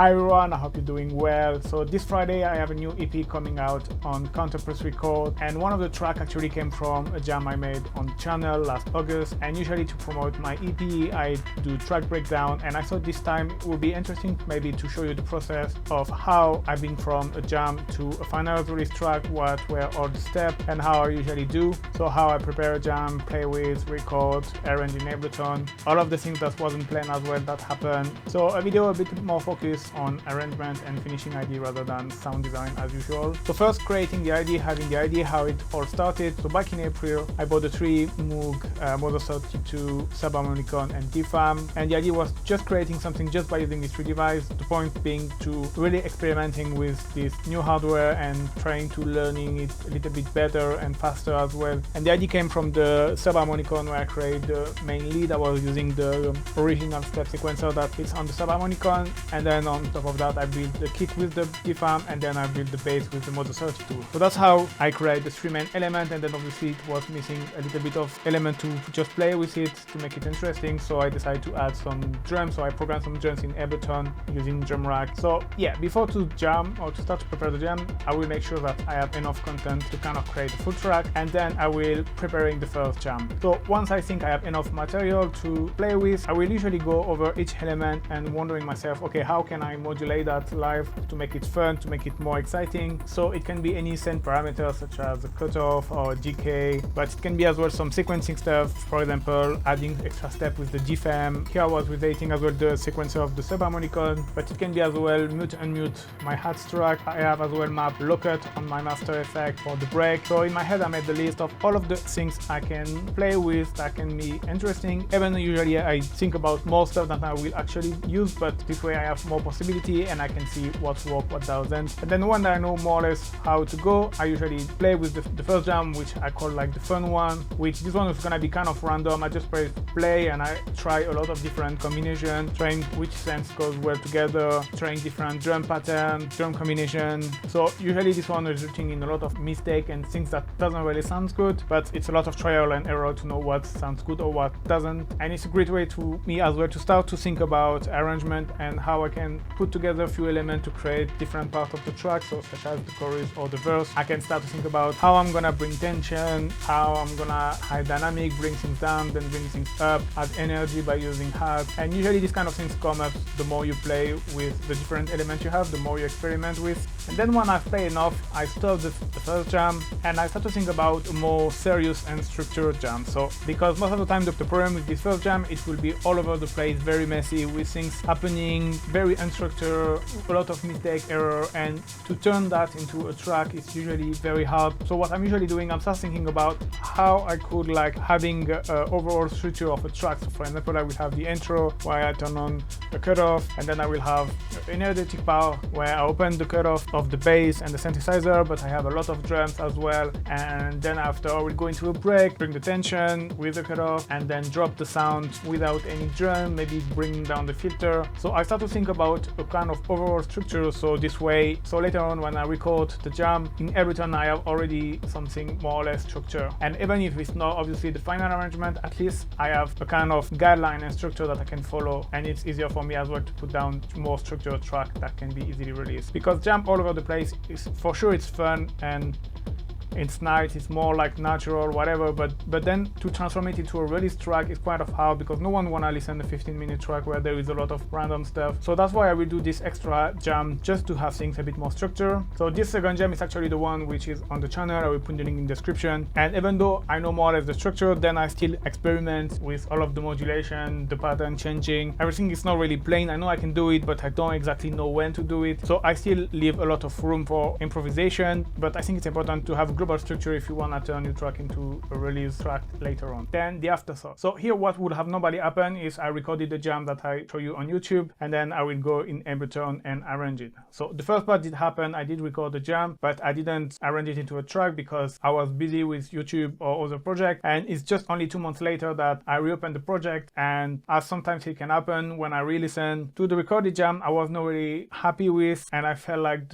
Hi everyone, I hope you're doing well. So this Friday I have a new EP coming out on Counterpress Record, and one of the tracks actually came from a jam I made on the channel last August. And usually to promote my EP I do track breakdown, and I thought this time it would be interesting maybe to show you the process of how I've been from a jam to a final release track, what were all the steps and how I usually do. So how I prepare a jam, play with, record, arrange in Ableton, all of the things that wasn't planned as well that happened. So a video a bit more focused on arrangement and finishing idea rather than sound design as usual. So first creating the idea, having the idea how it all started. So back in April I bought the 3 Moog Motor 32 subharmonicon and DFAM, and the idea was just creating something just by using these 3 devices. The point being to really experimenting with this new hardware and trying to learning it a little bit better and faster as well. And the idea came from the subharmonicon where I created the main lead. I was using the original step sequencer that fits on the subharmonicon, and then on top of that I built the kick with the DFAM, and then I built the bass with the Motor 32. So that's how I create the 3 main elements, and then obviously it was missing a little bit of element to just play with it to make it interesting, so I decided to add some drums. So I programmed some drums in Ableton using drum rack. So yeah, before to jam or to start to prepare the jam, I will make sure that I have enough content to kind of create a full track, and then I will preparing the first jam. So once I think I have enough material to play with, I will usually go over each element and wondering myself, okay, how can I modulate that live to make it fun, to make it more exciting. So it can be any send parameters such as a cutoff or decay, but it can be as well some sequencing stuff, for example adding extra step with the DFAM. Here I was relating as well the sequencer of the subharmonicon, but it can be as well mute unmute my hats track. I have as well map low cut on my master effect for the break. So in my head I made the list of all of the things I can play with that can be interesting. Even usually I think about more stuff that I will actually use, but this way I have more possibility and I can see what's work, what doesn't. And then when I know more or less how to go, I usually play with the first jam, which I call like the fun one, which this one is gonna be kind of random. I just press play and I try a lot of different combinations, trying which sense goes well together, trying different drum pattern, drum combination. So usually this one is resulting in a lot of mistake and things that doesn't really sound good, but it's a lot of trial and error to know what sounds good or what doesn't. And it's a great way to me as well to start to think about arrangement and how I can put together a few elements to create different parts of the track, so such as the chorus or the verse. I can start to think about how I'm gonna bring tension, how I'm gonna high dynamic, bring things down, then bring things up, add energy by using hats. And usually these kind of things come up the more you play with the different elements you have, the more you experiment with. And then when I've played enough, I stop the first jam and I start to think about a more serious and structured jam. So because most of the time the problem with this first jam, it will be all over the place, very messy, with things happening, very unstructured, a lot of mistake, error, and to turn that into a track is usually very hard. So what I'm usually doing, I'm start thinking about how I could like having an overall structure of a track. So for example, I will have the intro where I turn on the cutoff, and then I will have an energetic part where I open the cutoff of the bass and the synthesizer, but I have a lot of drums as well. And then after I will go into a break, bring the tension with the cutoff, and then drop the sound without any drum, maybe bring down the filter. So I start to think about a kind of overall structure. So this way, so later on when I record the jam in Ableton, I have already something more or less structure. And even if it's not obviously the final arrangement, at least I have a kind of guideline and structure that I can follow, and it's easier for me as well to put down more structured track that can be easily released. Because jam all over the place is for sure it's fun and it's nice, it's more like natural, whatever, but then to transform it into a release track is quite of hard, because no one wanna listen to a 15-minute track where there is a lot of random stuff. So that's why I will do this extra jam, just to have things a bit more structure. So this second jam is actually the one which is on the channel. I will put the link in the description. And even though I know more or less the structure, then I still experiment with all of the modulation, the pattern changing. Everything is not really plain. I know I can do it, but I don't exactly know when to do it. So I still leave a lot of room for improvisation, but I think it's important to have global structure if you want to turn your track into a release track later on. Then the afterthought. So here what would have normally happen is I recorded the jam that I show you on YouTube, and then I will go in Ableton and arrange it. So the first part did happen, I did record the jam, but I didn't arrange it into a track because I was busy with YouTube or other project, and it's just only 2 months later that I reopened the project. And as sometimes it can happen, when I re-listen to the recorded jam, I was not really happy with, and I felt like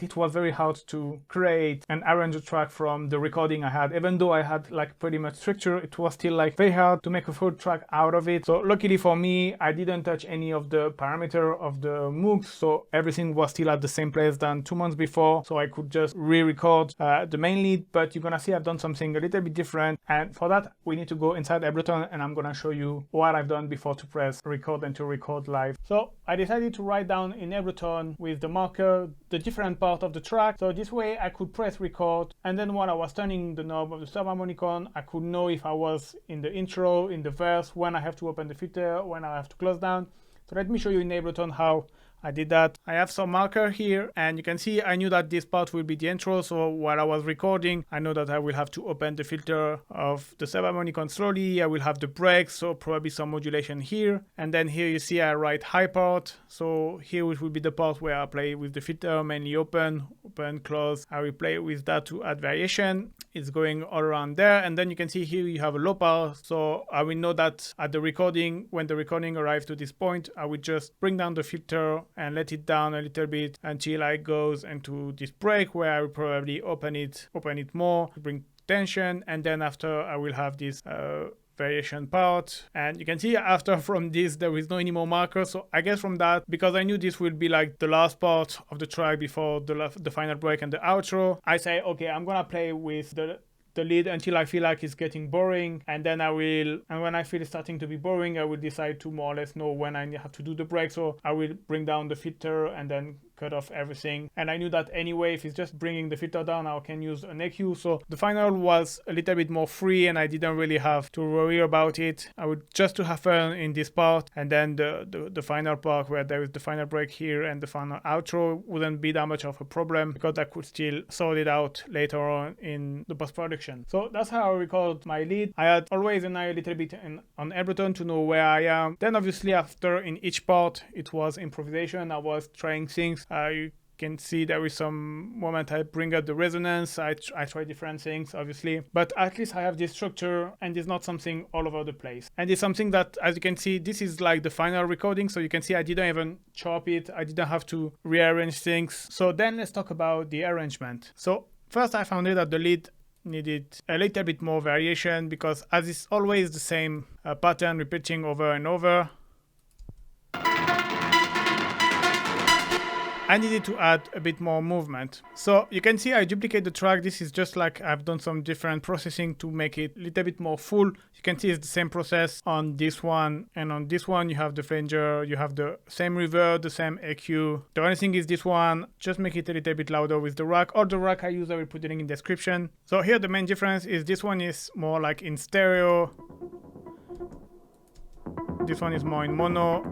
it was very hard to create and arrange change the track from the recording I had. Even though I had like pretty much structure, it was still like very hard to make a full track out of it. So luckily for me, I didn't touch any of the parameter of the MOOCs, so everything was still at the same place than 2 months before, so I could just re-record the main lead. But you're gonna see I've done something a little bit different, and for that we need to go inside Ableton, and I'm gonna show you what I've done before to press record and to record live. So I decided to write down in Ableton with the marker the different part of the track, so this way I could press record, and then while I was turning the knob of the subharmonicon, I could know if I was in the intro, in the verse, when I have to open the filter, when I have to close down. So let me show you in Ableton how I did that. I have some marker here, and you can see I knew that this part will be the intro, so while I was recording, I know that I will have to open the filter of the subharmonicon slowly. I will have the break, so probably some modulation here. And then here you see I write high part, so here it will be the part where I play with the filter, mainly open, close. I will play with that to add variation. It's going all around there, and then you can see here you have a low part, so I will know that at the recording, when the recording arrives to this point, I will just bring down the filter and let it down a little bit until it goes into this break where I will probably open it more, bring tension, and then after I will have this variation part. And you can see after from this there is no any more markers, so I guess from that, because I knew this will be like the last part of the track before the final break and the outro, I say okay, I'm gonna play with the lead until I feel like it's getting boring, and then when I feel it's starting to be boring, I will decide to more or less know when I have to do the break, so I will bring down the filter and then cut off everything. And I knew that anyway, if it's just bringing the filter down, I can use an EQ, so the final was a little bit more free and I didn't really have to worry about it. I would just to have fun in this part, and then the final part where there is the final break here and the final outro wouldn't be that much of a problem, because I could still sort it out later on in the post-production. So that's how I record my lead. I had always an eye a little bit on Ableton to know where I am. Then obviously after in each part it was improvisation. I was trying things. You can see there is some moment I bring up the resonance. I try different things obviously, but at least I have this structure and it's not something all over the place. And it's something that, as you can see, this is like the final recording, so you can see I didn't even chop it. I didn't have to rearrange things. So then let's talk about the arrangement. So first I found out that the lead needed a little bit more variation, because as it's always the same pattern repeating over and over, I needed to add a bit more movement. So you can see I duplicate the track. This is just like I've done some different processing to make it a little bit more full. You can see it's the same process on this one, and on this one you have the flanger, you have the same reverb, the same EQ. The only thing is this one, just make it a little bit louder with the rack. All the rack I use I will put the link in the description. So here the main difference is this one is more like in stereo, this one is more in mono,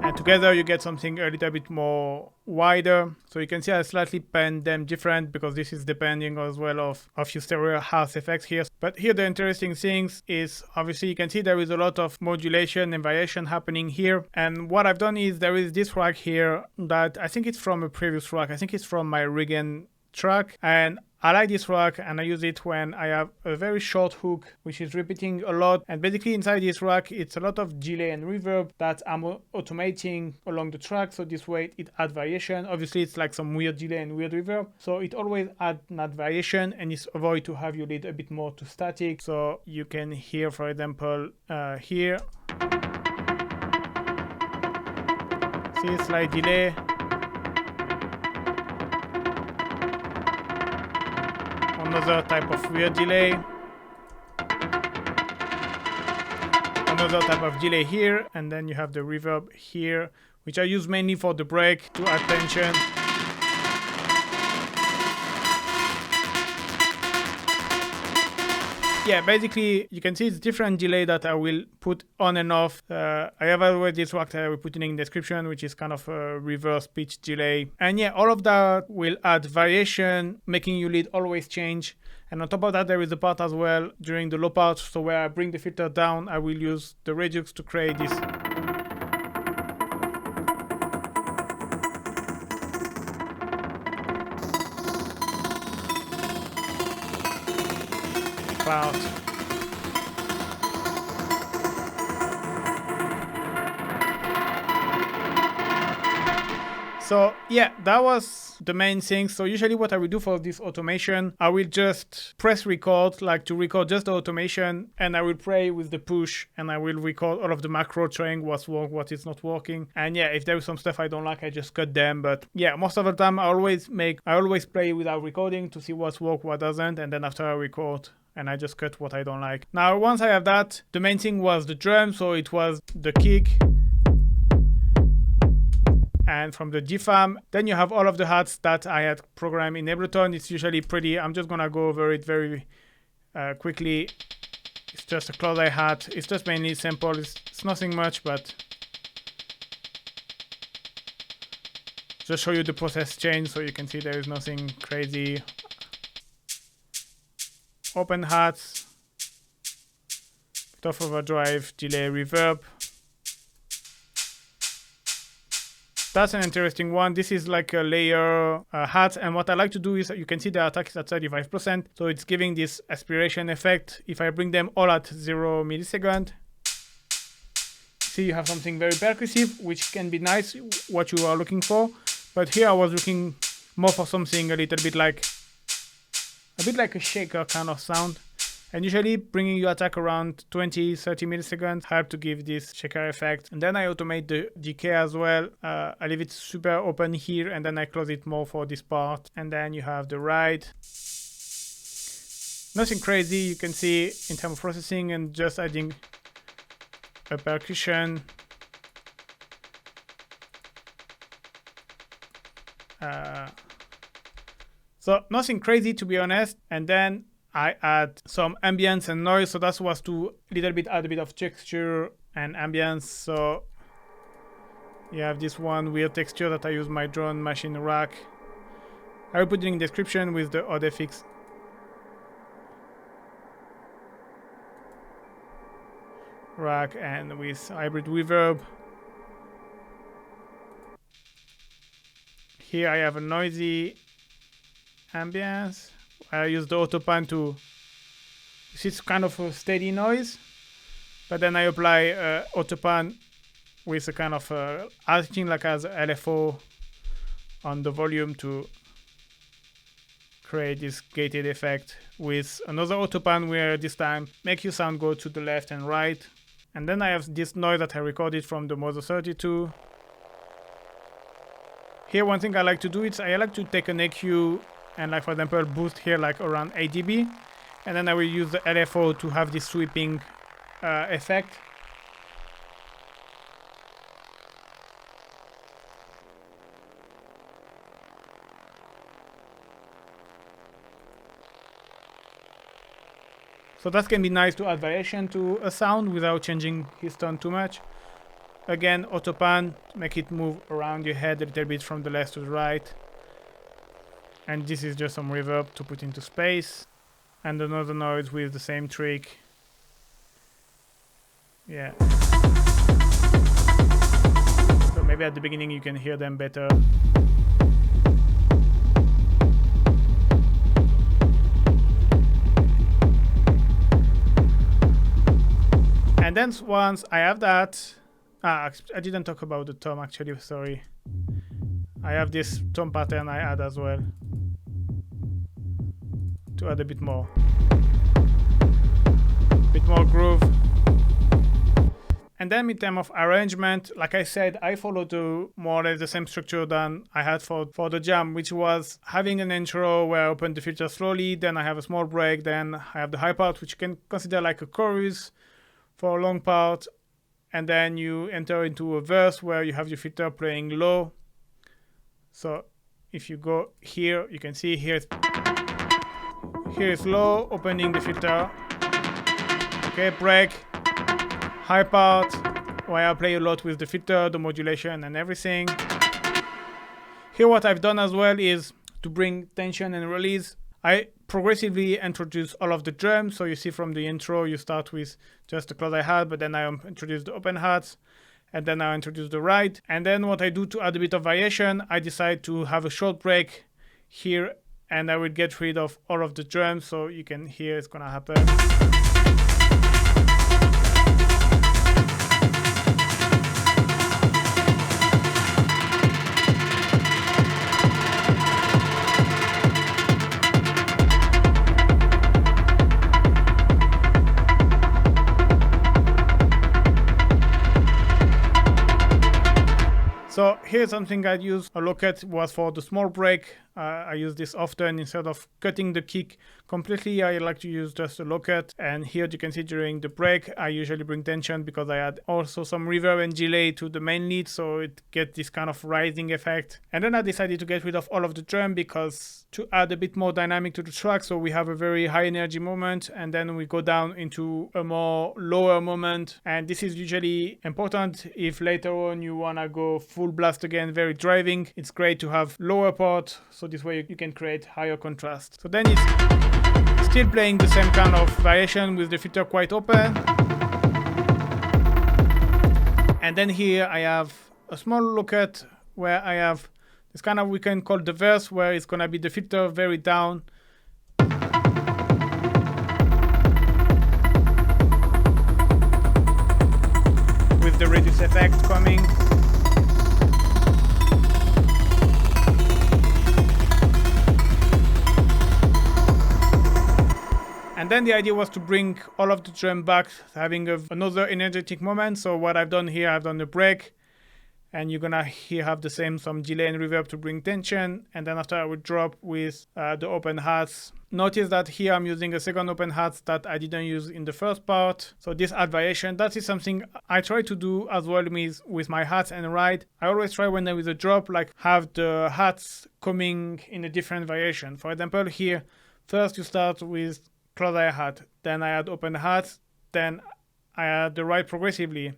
and together you get something a little bit more wider. So you can see I slightly pen them different, because this is depending as well of your stereo house effects here. But here the interesting things is obviously you can see there is a lot of modulation and variation happening here. And what I've done is there is this rack here that I think it's from a previous rack. I think it's from my Regan track, and I like this rack and I use it when I have a very short hook which is repeating a lot, and basically inside this rack it's a lot of delay and reverb that I'm automating along the track, so this way it adds variation. Obviously it's like some weird delay and weird reverb, so it always adds that variation, and it's avoid to have your lead a bit more to static. So you can hear, for example, here, see slight delay, another type of weird delay, another type of delay here, and then you have the reverb here, which I use mainly for the break to add tension. Yeah, basically you can see it's different delay that I will put on and off. I have already this rack that I will put in the description, which is kind of a reverse pitch delay. And yeah, all of that will add variation, making your lead always change. And on top of that, there is a part as well during the low part, so where I bring the filter down, I will use the Redux to create this part. So yeah, that was the main thing. So usually what I will do for this automation, I will just press record, like to record just the automation, and I will play with the push, and I will record all of the macro, showing what's working, what is not working. And yeah, if there is some stuff I don't like, I just cut them. But yeah, most of the time I always play without recording to see what's work, what doesn't, and then after I record, and I just cut what I don't like. Now once I have that, the main thing was the drum, so it was the kick. And from the GFAM, then you have all of the hats that I had programmed in Ableton. It's usually pretty. I'm just gonna go over it very quickly. It's just a close eye hat. It's just mainly simple. It's nothing much, but just show you the process change so you can see there is nothing crazy. Open hats, bit of overdrive, delay, reverb. That's an interesting one. This is like a layer hat, and what I like to do is you can see the attack is at 35%, so it's giving this aspiration effect. If I bring them all at 0 millisecond, see you have something very percussive, which can be nice, what you are looking for. But here I was looking more for something a bit like a shaker kind of sound. And usually bringing your attack around 20-30 milliseconds help to give this shaker effect. And then I automate the decay as well. I leave it super open here, and then I close it more for this part. And then you have the ride. Nothing crazy, you can see in terms of processing, and just adding a percussion. So nothing crazy, to be honest. And then I add some ambience and noise, so that was to add a bit of texture and ambience. So you have this one weird texture that I use my drone machine rack. I will put it in the description with the OddFX rack and with hybrid reverb. Here I have a noisy ambience. I use the autopan to, it's kind of a steady noise, but then I apply autopan with a kind of acting like as LFO on the volume to create this gated effect, with another autopan where this time make your sound go to the left and right. And then I have this noise that I recorded from the Mozo 32. Here one thing I like to do is I like to take an EQ and, like, for example, boost here like around 8 dB, and then I will use the LFO to have this sweeping effect. So that can be nice to add variation to a sound without changing his tone too much. Again, autopan, make it move around your head a little bit from the left to the right. And this is just some reverb to put into space. And another noise with the same trick. Yeah. So maybe at the beginning you can hear them better. And then once I have that, I didn't talk about the tom actually, sorry. I have this tom pattern I add as well, to add a bit more groove. And then in terms of arrangement, like I said, I follow more or less the same structure than I had for the jam, which was having an intro where I open the filter slowly, then I have a small break, then I have the high part, which you can consider like a chorus for a long part, and then you enter into a verse where you have your filter playing low. So if you go here, you can see here is low, opening the filter. Okay, break, high part, where I play a lot with the filter, the modulation and everything. Here what I've done as well is to bring tension and release. I progressively introduce all of the drums. So you see from the intro, you start with just the close hi-hat, but then I introduce the open hats, and then I introduce the ride. And then what I do to add a bit of variation, I decide to have a short break here, and I will get rid of all of the drums, so you can hear it's gonna happen. here something I use a locket was for the small break. I use this often instead of cutting the kick completely. I like to use just a locket, and here you can see during the break I usually bring tension because I add also some reverb and delay to the main lead, so it gets this kind of rising effect. And then I decided to get rid of all of the drum because to add a bit more dynamic to the track, so we have a very high energy moment and then we go down into a more lower moment. And this is usually important if later on you wanna go full blast again, very driving. It's great to have lower part, so this way you can create higher contrast. So then it's still playing the same kind of variation with the filter quite open. And then here I have a small locket where I have this kind of, we can call the verse, where it's gonna be the filter very down. With the reduce effect coming. And then the idea was to bring all of the drum back, having another energetic moment. So what I've done here, I've done a break, and you're gonna here have the same, some delay and reverb to bring tension. And then after I would drop with the open hats. Notice that here I'm using a second open hats that I didn't use in the first part. So this add variation, that is something I try to do as well with my hats and ride. I always try when there is a drop, like have the hats coming in a different variation. For example, here, first you start with close eye hat, then I add open hats, then I add the ride progressively.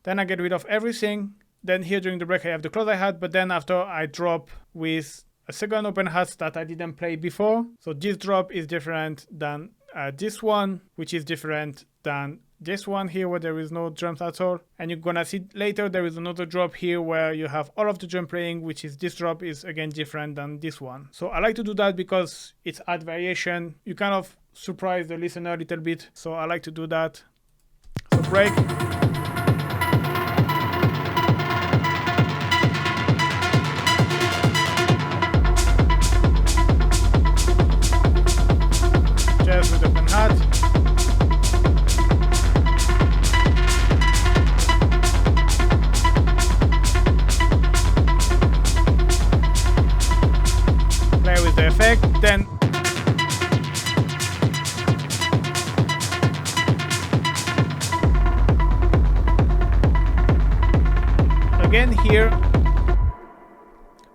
Then I get rid of everything. Then here during the break I have the close eye hat, but then after I drop with a second open hat that I didn't play before. So this drop is different than this one, which is different than this one here where there is no drums at all. And you're gonna see later there is another drop here where you have all of the drum playing, which is this drop is again different than this one. So I like to do that because it's add variation. You kind of surprise the listener a little bit. So I like to do that. So break. With open hat. Play with the effect, then again here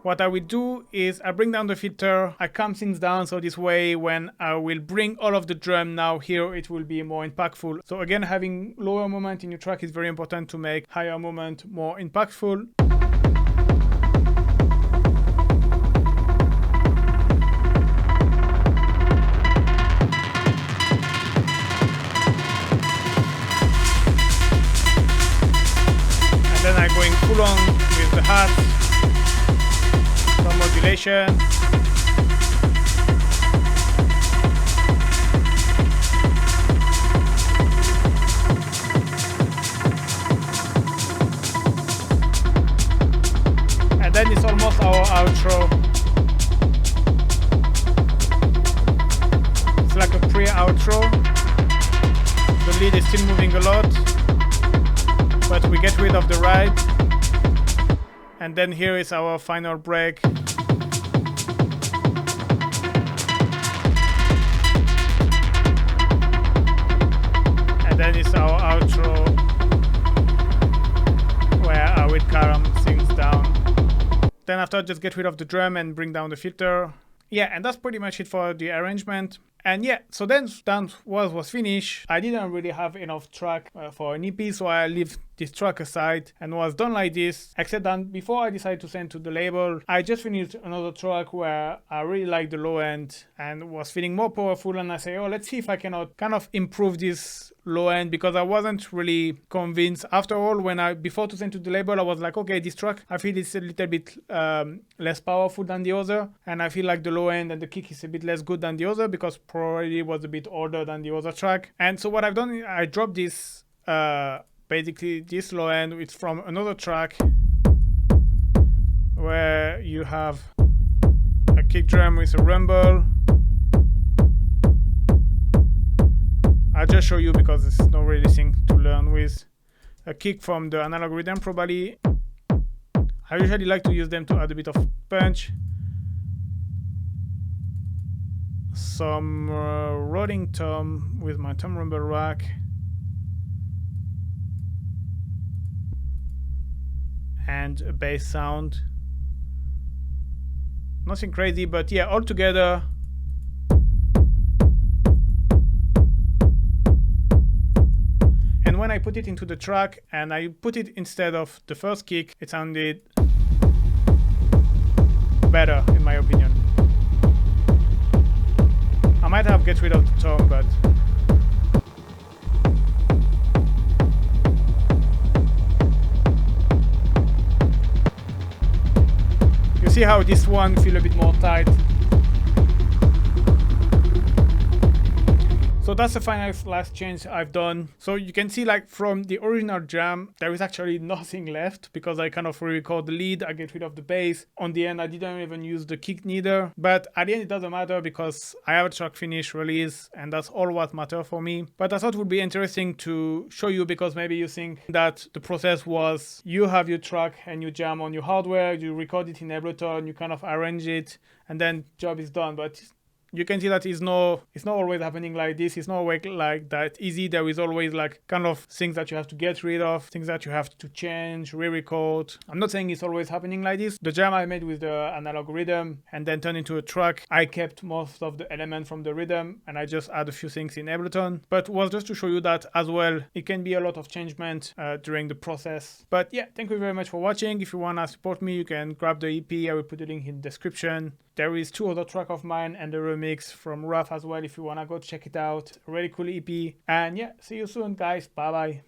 what I will do is I bring down the filter, I calm things down, so this way when I will bring all of the drum now here, it will be more impactful. So again, having lower moment in your track is very important to make higher moment more impactful. And then I'm going full on with the hats. Some modulation. And then it's almost our outro. It's like a pre-outro. The lead is still moving a lot, but we get rid of the ride. And then here is our final break. And then it's our outro where I will calm things down. Then after, just get rid of the drum and bring down the filter. Yeah, and that's pretty much it for the arrangement. And yeah, so then that was finished. I didn't really have enough track for an EP, so I left this track aside and was done like this. Except that before I decided to send to the label, I just finished another track where I really liked the low end and was feeling more powerful. And I say, oh, let's see if I cannot kind of improve this low end, because I wasn't really convinced. After all, before to send to the label, I was like, okay, this track, I feel it's a little bit less powerful than the other, and I feel like the low end and the kick is a bit less good than the other because probably was a bit older than the other track. And so what I've done, I dropped this basically this low end. It's from another track where you have a kick drum with a rumble. I'll just show you because it's not really thing to learn with. A kick from the analog rhythm probably. I usually like to use them to add a bit of punch. Some rolling tom with my tom rumble rack. And a bass sound. Nothing crazy, but yeah, all together. And when I put it into the track and I put it instead of the first kick, it sounded better in my opinion. I might have get rid of the tom, but you see how this one feels a bit more tight. So that's the final last change I've done. So you can see like from the original jam, there is actually nothing left because I kind of re-record the lead, I get rid of the bass. On the end, I didn't even use the kick neither. But at the end, it doesn't matter because I have a track finish release and that's all what matters for me. But I thought it would be interesting to show you because maybe you think that the process was you have your track and you jam on your hardware, you record it in Ableton, you kind of arrange it and then job is done. But you can see that it's not always happening like this. It's not always like that easy. There is always like kind of things that you have to get rid of, things that you have to change, re-record. I'm not saying it's always happening like this. The jam I made with the analog rhythm and then turned into a track, I kept most of the elements from the rhythm and I just add a few things in Ableton. But it was just to show you that as well, it can be a lot of changement during the process. But yeah, thank you very much for watching. If you want to support me, you can grab the EP. I will put the link in the description. There is 2 other tracks of mine and the remix from Rough as well if you want to go check it out. A really cool EP. And yeah, see you soon guys. Bye bye.